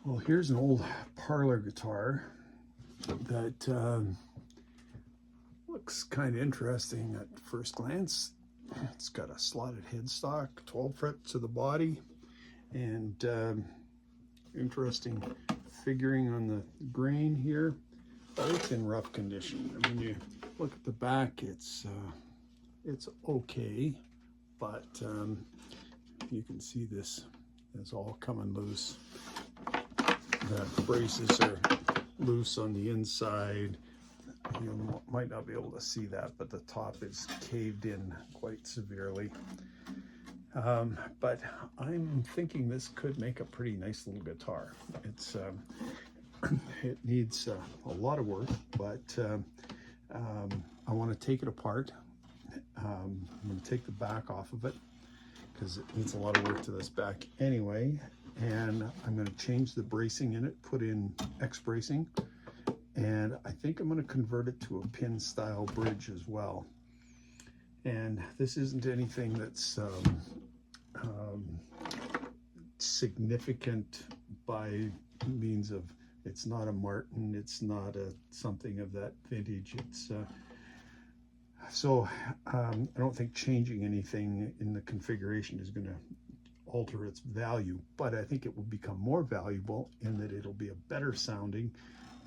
Well, here's an old parlor guitar that looks kind of interesting at first glance. It's got a slotted headstock, 12 frets to the body, and interesting figuring on the grain here, but it's in rough condition. I mean, you look at the back, it's okay, but you can see this is all coming loose. The braces are loose on the inside. You might not be able to see that, but the top is caved in quite severely. But I'm thinking this could make a pretty nice little guitar. It's it needs a lot of work, but I want to take it apart. I'm going to take the back off of it because it needs a lot of work to this back anyway. And I'm going to change the bracing in it, put in X bracing, and I think I'm going to convert it to a pin style bridge as well. And this isn't anything that's significant by means of, it's not a Martin, it's not a something of that vintage. It's so I don't think changing anything in the configuration is going to alter its value, but I think it will become more valuable in that it'll be a better sounding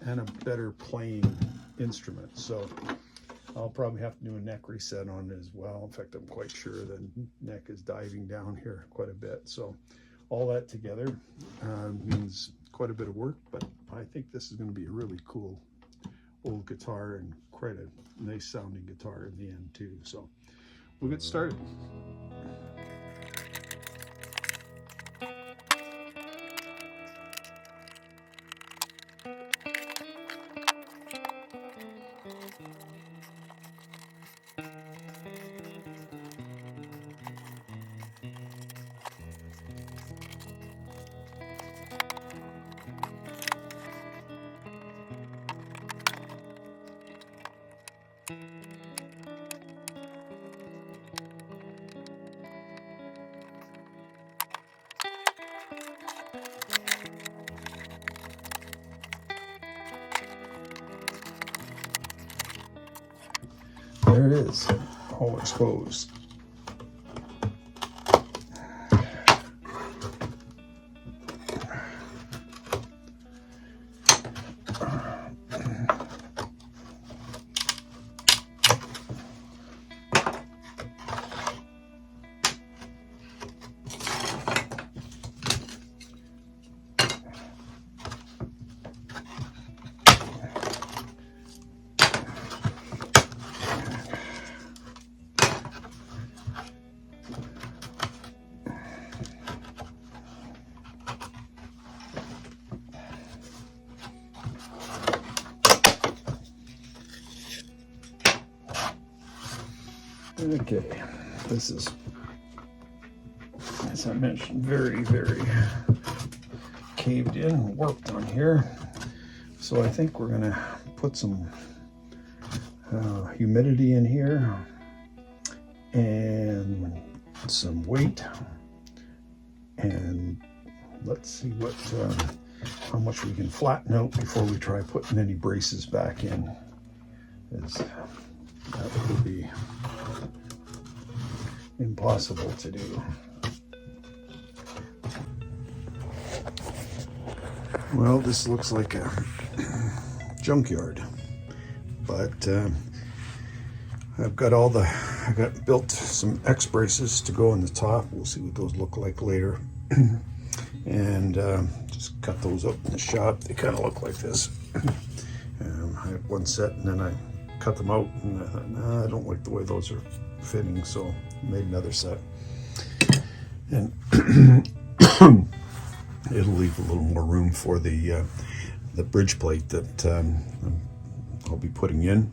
and a better playing instrument. So I'll probably have to do a neck reset on it as well. In fact, I'm quite sure the neck is diving down here quite a bit. So all that together means quite a bit of work, but I think this is going to be a really cool old guitar and quite a nice sounding guitar in the end too. So we'll get started. There it is, all exposed. Okay, this is, as I mentioned, very, very caved in, warped on here. So I think we're gonna put some humidity in here and some weight, and let's see what how much we can flatten out before we try putting any braces back in, as that would be impossible to do. Well, this looks like a junkyard, but I've got built some X braces to go on the top. We'll see what those look like later. And just cut those up in the shop. They kind of look like this. I had one set and then I cut them out, and I thought, nah, I don't like the way those are fitting, so I made another set. And it'll leave a little more room for the bridge plate that I'll be putting in.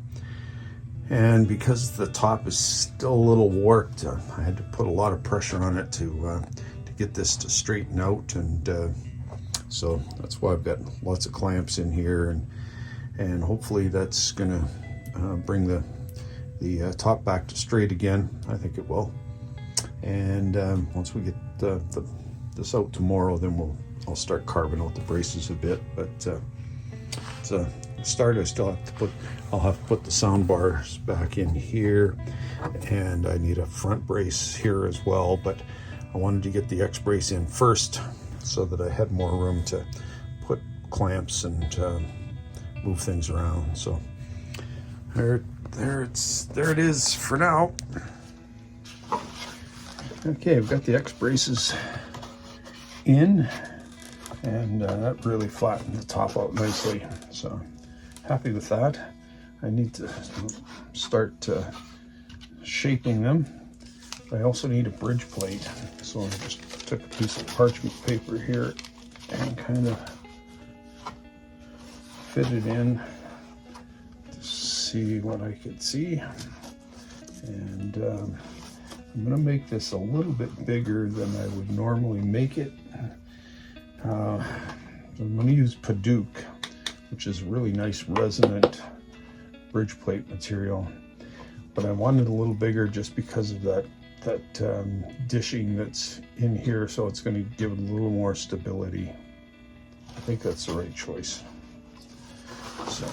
And because the top is still a little warped, I had to put a lot of pressure on it to get this to straighten out, and so that's why I've got lots of clamps in here, and hopefully that's gonna bring the top back to straight again. I think it will. And once we get the this out tomorrow, then I'll start carving out the braces a bit. But it's a start. I'll have to put the sound bars back in here, and I need a front brace here as well. But I wanted to get the X brace in first so that I had more room to put clamps and move things around. So there it is for now. Okay, I've got the X braces in, and that really flattened the top out nicely. So happy with that. I need to start shaping them. I also need a bridge plate. So I just took a piece of parchment paper here and kind of fit it in to see what I could see. And I'm going to make this a little bit bigger than I would normally make it. So I'm going to use Paduk, which is a really nice resonant bridge plate material. But I wanted a little bigger just because of that dishing that's in here, so it's going to give it a little more stability. I think that's the right choice. So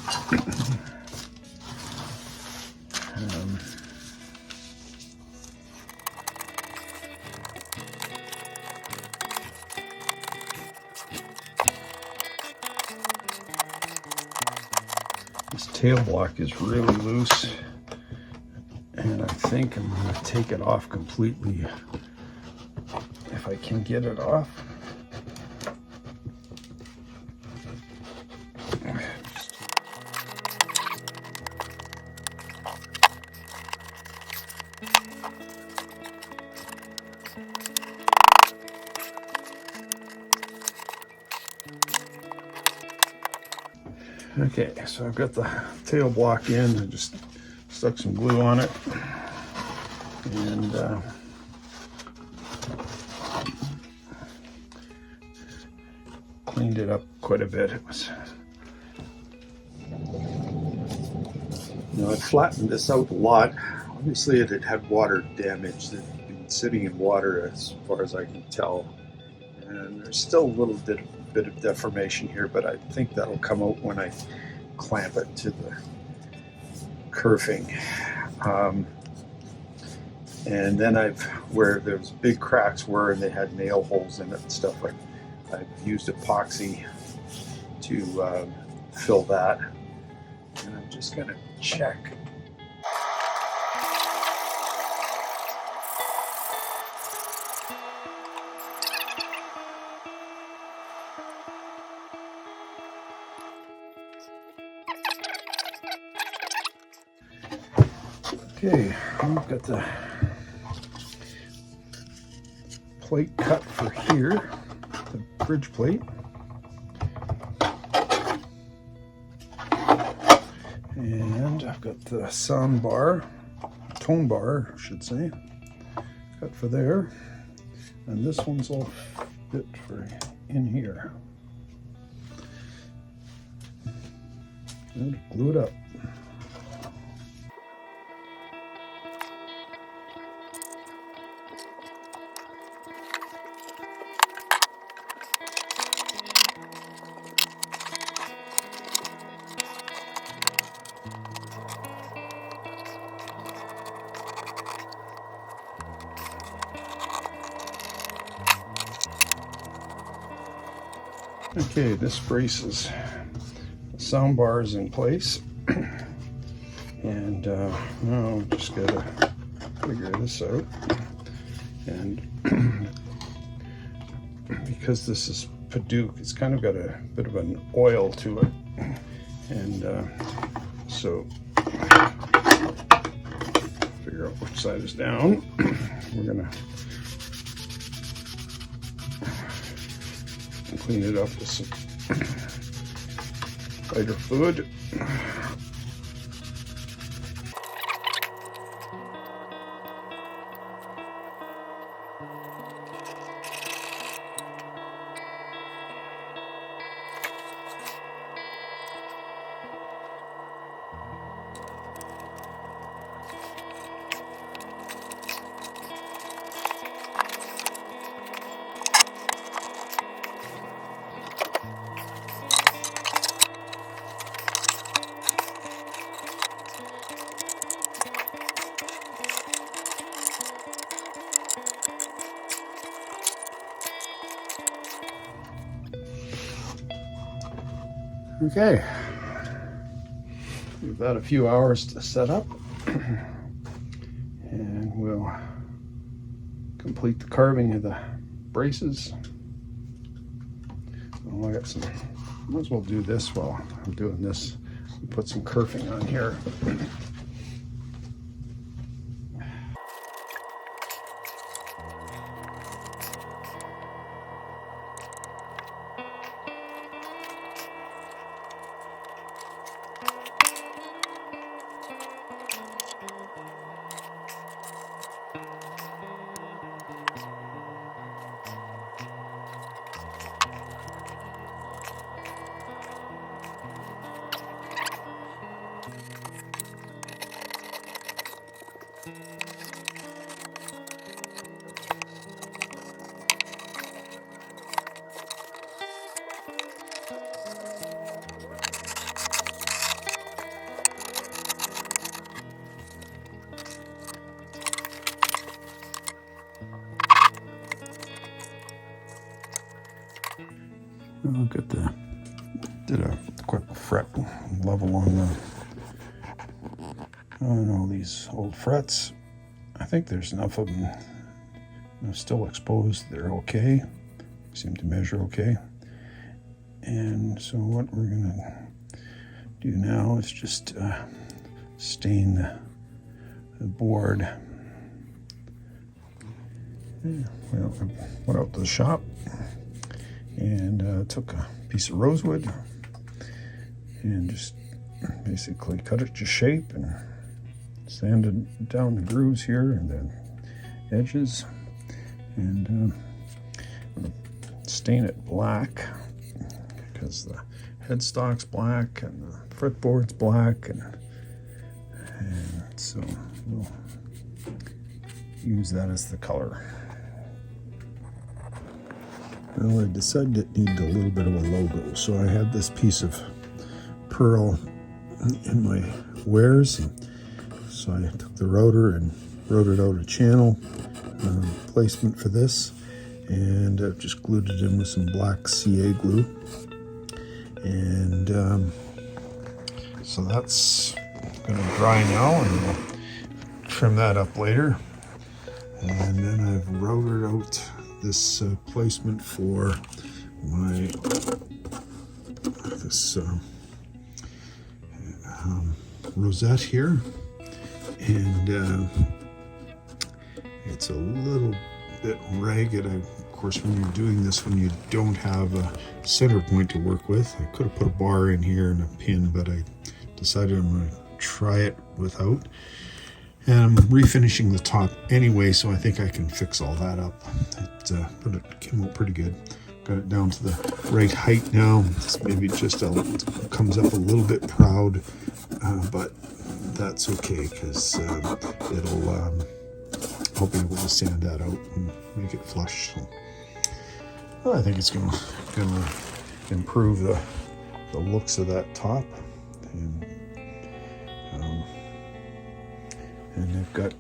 this tail block is really loose, and I think I'm going to take it off completely if I can get it off. Okay, so I've got the tail block in. I just stuck some glue on it, and cleaned it up quite a bit. I flattened this out a lot. Obviously it had had water damage. It had been sitting in water as far as I can tell, and there's still a little bit of deformation here, but I think that'll come out when I clamp it to the kerfing. And then where those big cracks were and they had nail holes in it and stuff, I've used epoxy to fill that. And I'm just going to check. Okay, I've got the plate cut for here, the bridge plate. And I've got the sound bar, tone bar, I should say, cut for there. And this one's all fit for in here. And glue it up. Okay, this braces the sound bar is in place, and now I'm just gotta figure this out. And because this is Paduk, it's kind of got a bit of an oil to it, and so figure out which side is down. We're gonna clean it up with some lighter fluid. Okay, we've got a few hours to set up, and we'll complete the carving of the braces. So I got some, might as well do this while I'm doing this. Put some kerfing on here. Look at the, did a quick fret level on all these old frets. I think there's enough of them still exposed. They're okay. Seem to measure okay. And so what we're gonna do now is just stain the board. Well, I went out to the shop and took a piece of rosewood and just basically cut it to shape and sanded down the grooves here and the edges, and I'm going to stain it black because the headstock's black and the fretboard's black, and so we'll use that as the color. Well, I decided it needed a little bit of a logo, so I had this piece of pearl in my wares, and so I took the router and routed out a channel placement for this, and I've just glued it in with some black CA glue, and so that's going to dry now, and we'll trim that up later. And then I've routed out this placement for my rosette here, and it's a little bit ragged. Of course, when you're doing this, when you don't have a center point to work with, I could have put a bar in here and a pin, but I decided I'm going to try it without. And I'm refinishing the top anyway, so I think I can fix all that up. It came out pretty good. Got it down to the right height now. It's maybe just comes up a little bit proud, but that's okay, because I'll be able to sand that out and make it flush. So, well, I think it's going to improve the looks of that top, and I've got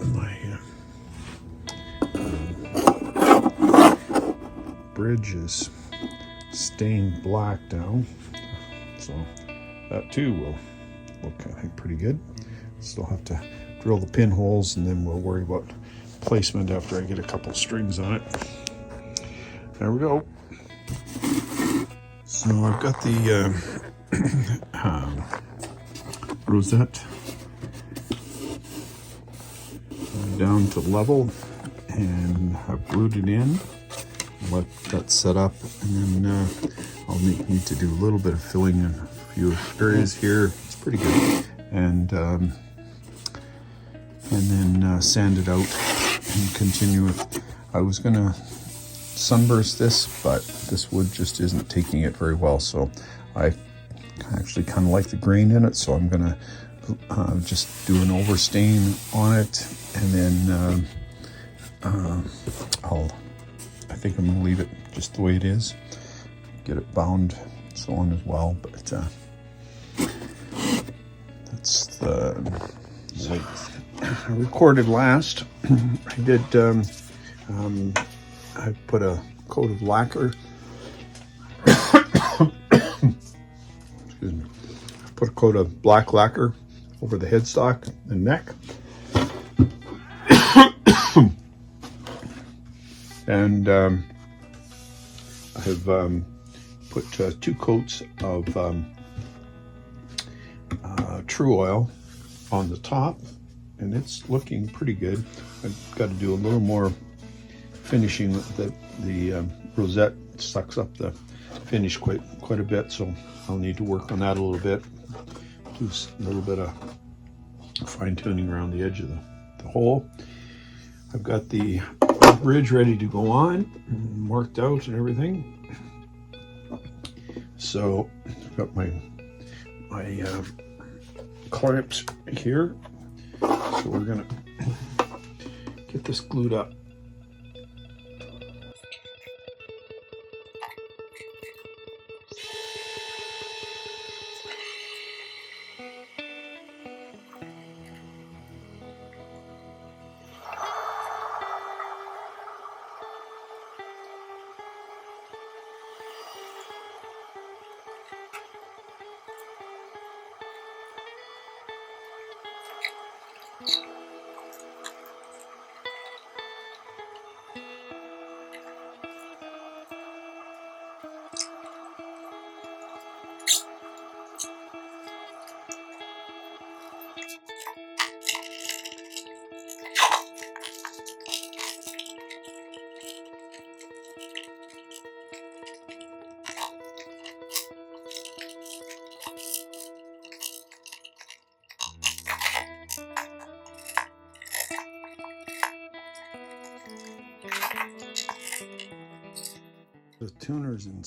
my bridge is stained black down, so that too will look, I think, pretty good. Still have to drill the pinholes, and then we'll worry about placement after I get a couple strings on it. There we go. So I've got the rosette down to level, and I've glued it in, let that set up, and then I'll need to do a little bit of filling in a few areas here. It's pretty good, and then sand it out and continue with. I was gonna sunburst this, but this wood just isn't taking it very well, so I actually kind of like the grain in it, so I'm gonna just do an overstain on it, and then I think I'm gonna leave it just the way it is, get it bound, so on as well. But that's the length. I recorded last. I did. I put a coat of lacquer Excuse me. Put a coat of black lacquer over the headstock and neck. And I've put 2 coats of True Oil on the top, and it's looking pretty good. I've got to do a little more finishing. The rosette sucks up the finish quite a bit, so I'll need to work on that a little bit. Do a little bit of fine tuning around the edge of the hole. I've got the bridge ready to go on, marked out and everything. So I've got my clamps here. So we're gonna get this glued up. The tuner's in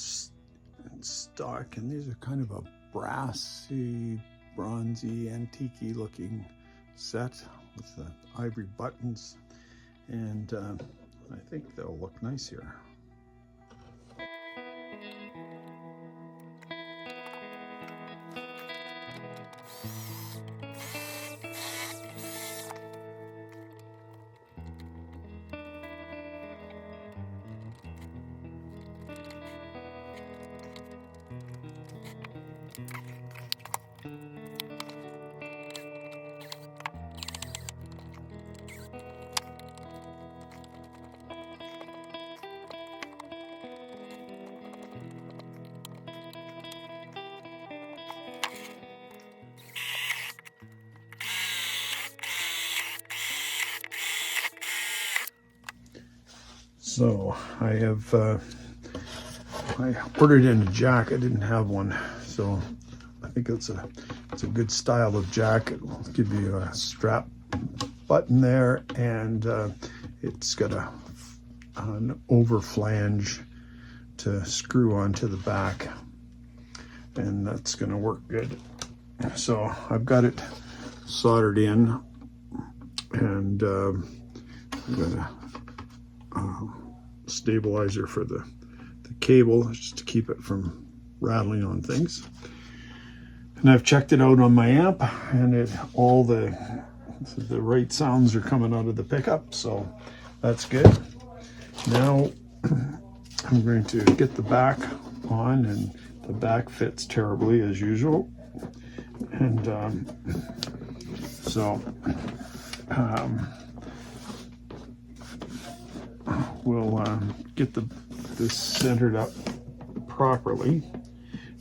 stock, and these are kind of a brassy, bronzy, antique-y looking set with the ivory buttons, and I think they'll look nice here. So I have I ordered in a jack. I didn't have one, so I think it's a good style of jacket. It'll give you a strap button there, and it's got an over flange to screw onto the back, and that's going to work good. So I've got it soldered in, and I've got a stabilizer for the cable just to keep it from rattling on things. And I've checked it out on my amp, and all the right sounds are coming out of the pickup, so that's good. Now I'm going to get the back on, and the back fits terribly as usual. And we'll get this centered up properly,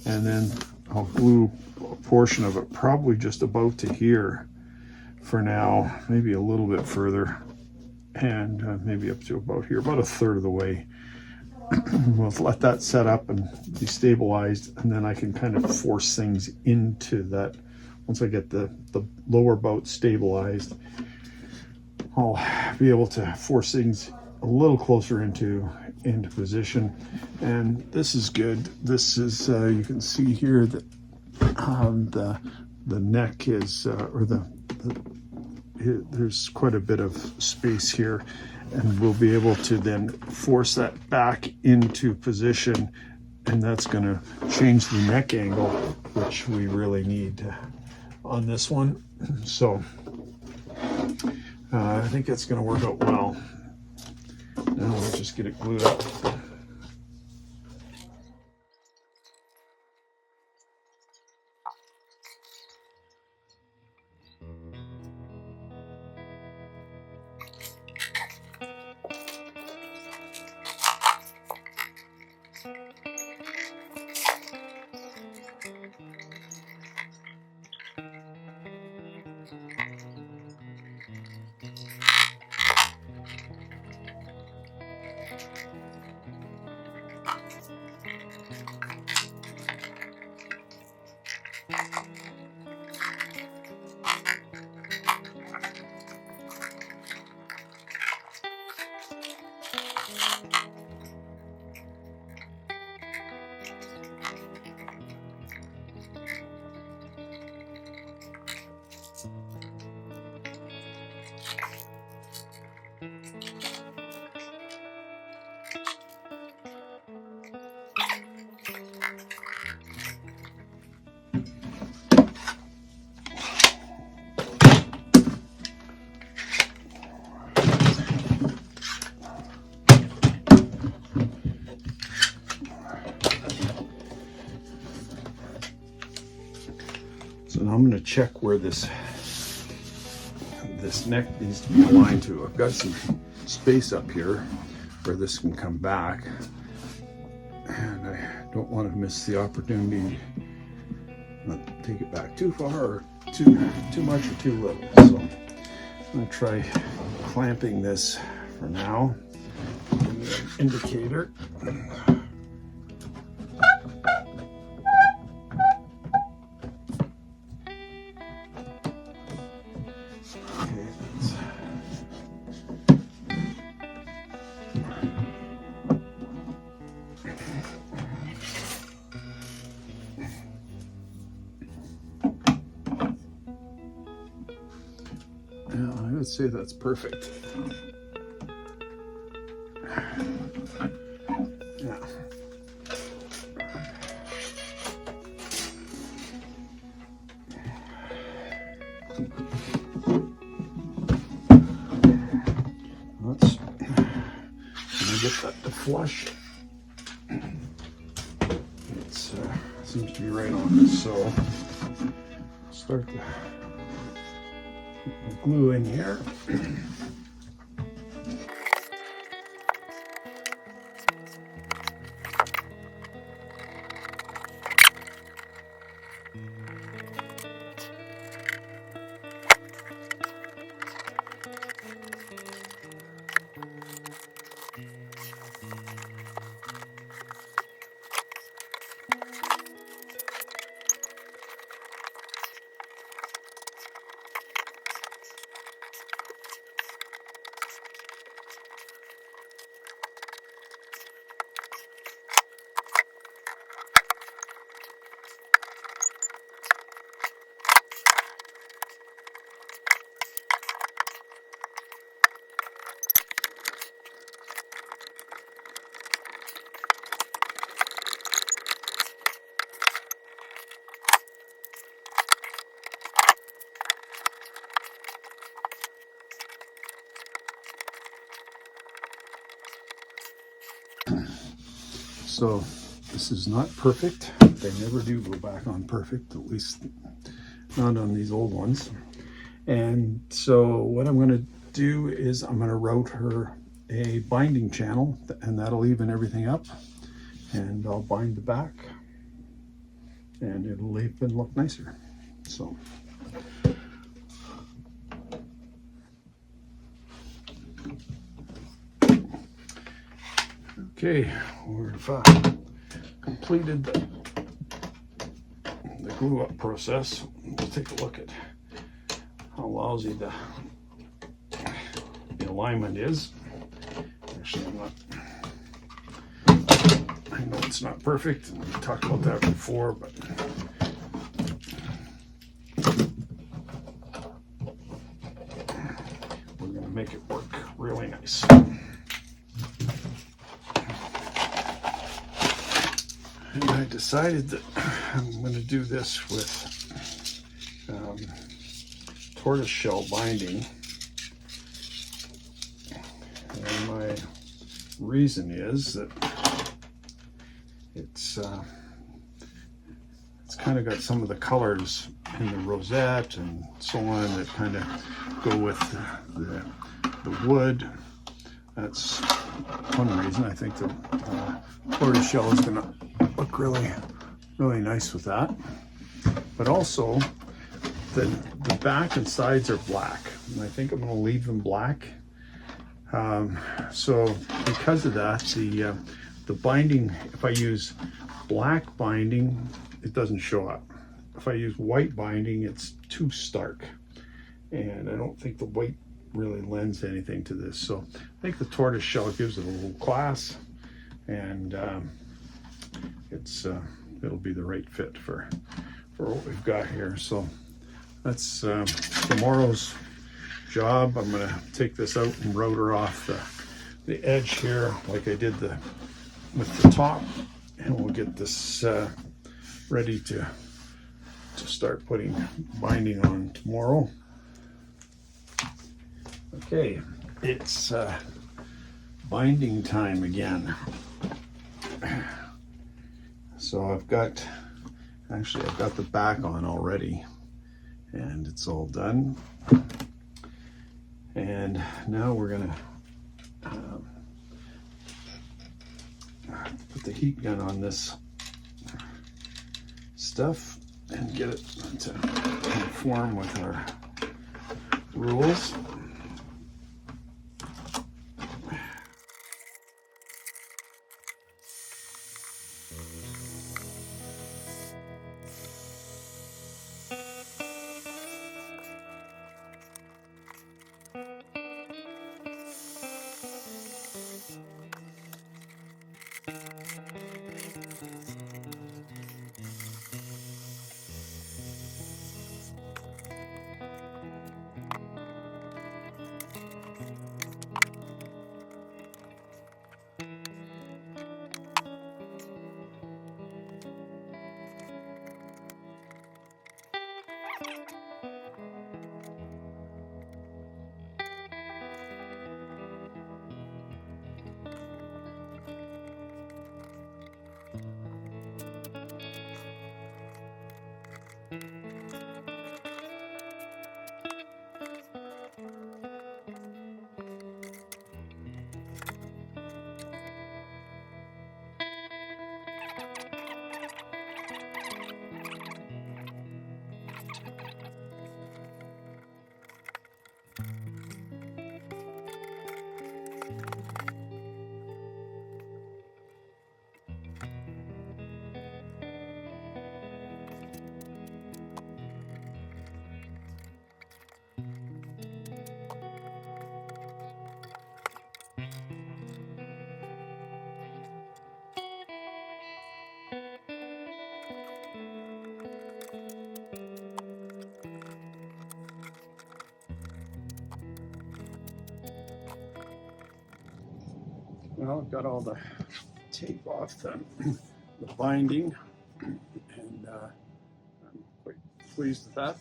and then I'll glue a portion of it probably just about to here for now, maybe a little bit further, and maybe up to about here, about a third of the way. We'll let that set up and be stabilized, and then I can kind of force things into that. Once I get the lower bout stabilized, I'll be able to force things a little closer into position. And this is good. This is you can see here that the neck is there's quite a bit of space here, and we'll be able to then force that back into position, and that's going to change the neck angle, which we really need on this one. So I think it's going to work out well. Now we'll just get it glued up. I'm going to check where this neck needs to be aligned to. I've got some space up here where this can come back, and I don't want to miss the opportunity not to take it back too far or too much or too little. So I'm going to try clamping this for now. Give me an indicator. I would say that's perfect. Yeah. Let's get that to flush. It seems to be right on. So start the glue in here. So this is not perfect. They never do go back on perfect, at least not on these old ones. And so what I'm going to do is I'm going to route her a binding channel, and that'll even everything up. And I'll bind the back, and it'll even look nicer. So. Okay, we've completed the glue up process. We'll take a look at how lousy the alignment is. Actually, I know it's not perfect, and we talked about that before, but we're going to make it work really nice. And I decided that I'm going to do this with tortoise shell binding. And my reason is that it's kind of got some of the colors in the rosette and so on that kind of go with the wood. That's one reason. I think the tortoise shell is going to look really nice with that. But also the back and sides are black, and I think I'm going to leave them black. So because of that, the binding, if I use black binding, it doesn't show up. If I use white binding, it's too stark, and I don't think the white really lends anything to this. So I think the tortoise shell gives it a little class, and it'll be the right fit for what we've got here. So that's tomorrow's job. I'm going to take this out and router off the edge here like I did with the top, and we'll get this ready to start putting binding on tomorrow. Okay, it's binding time again. So I've got the back on already, And it's all done. And now we're gonna put the heat gun on this stuff and get it to conform with our rules. Well, I've got all the tape off the binding, and I'm quite pleased with that.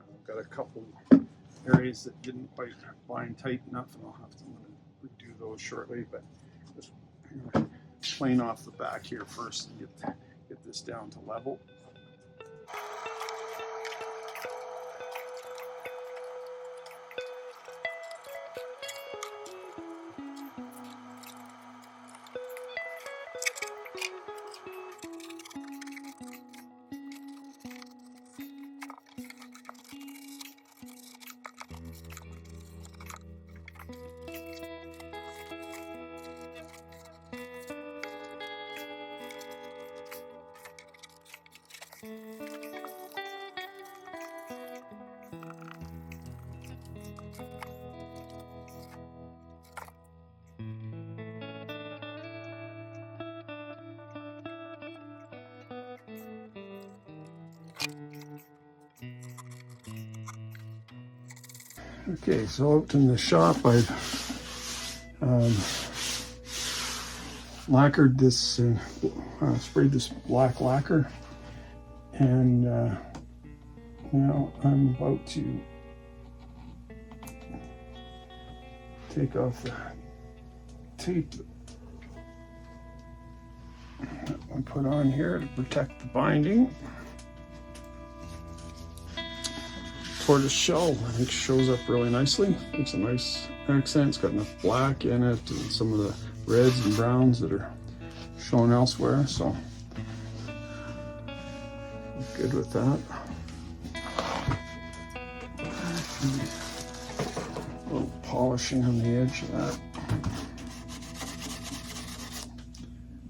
I've got a couple areas that didn't quite bind tight enough, and I'll have to redo those shortly, but just plane off the back here first and get this down to level. Okay, so out in the shop, I've lacquered this, sprayed this black lacquer, and now I'm about to take off the tape that I put on here to protect the binding. Tortoise shell, I think, shows up really nicely. Makes a nice accent. It's got enough black in it and some of the reds and browns that are shown elsewhere, so I'm good with that. A little polishing on the edge of that.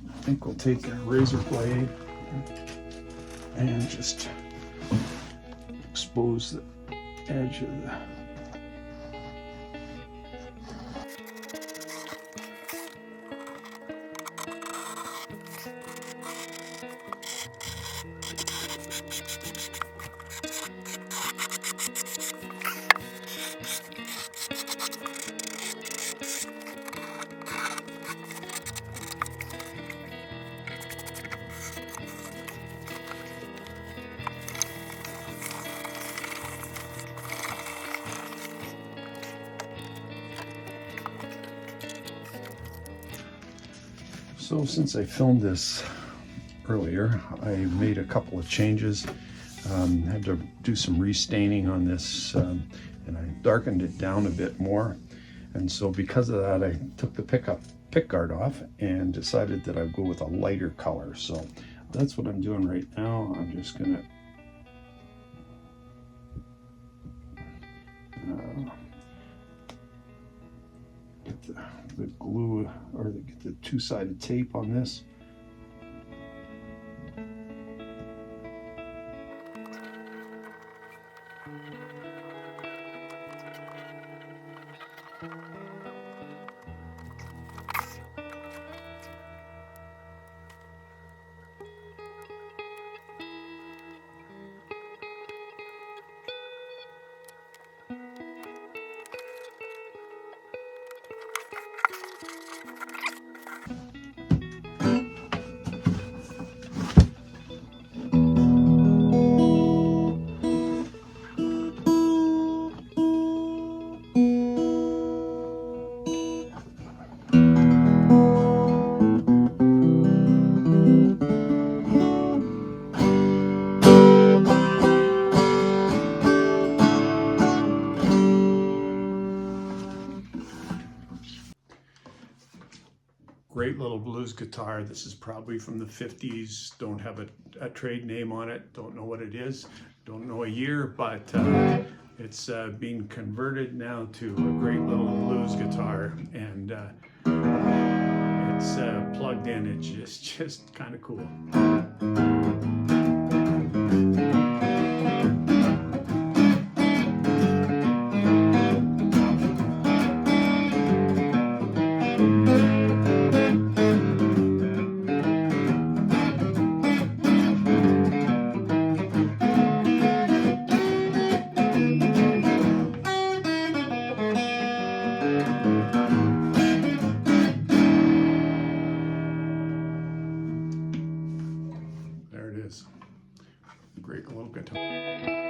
I think we'll take a razor blade and just expose the edge of the So since I filmed this earlier, I made a couple of changes. Had to do some restaining on this, and I darkened it down a bit more. And so because of that, I took the pick guard off and decided that I'd go with a lighter color. So that's what I'm doing right now. I'm just gonna get the glue, or get the two-sided tape on this. Great little blues guitar. This is probably from the 50s. Don't have a trade name on it. Don't know what it is. Don't know a year, but it's being converted now to a great little blues guitar, and it's plugged in. It's just kind of cool. There it is. Great little guitar.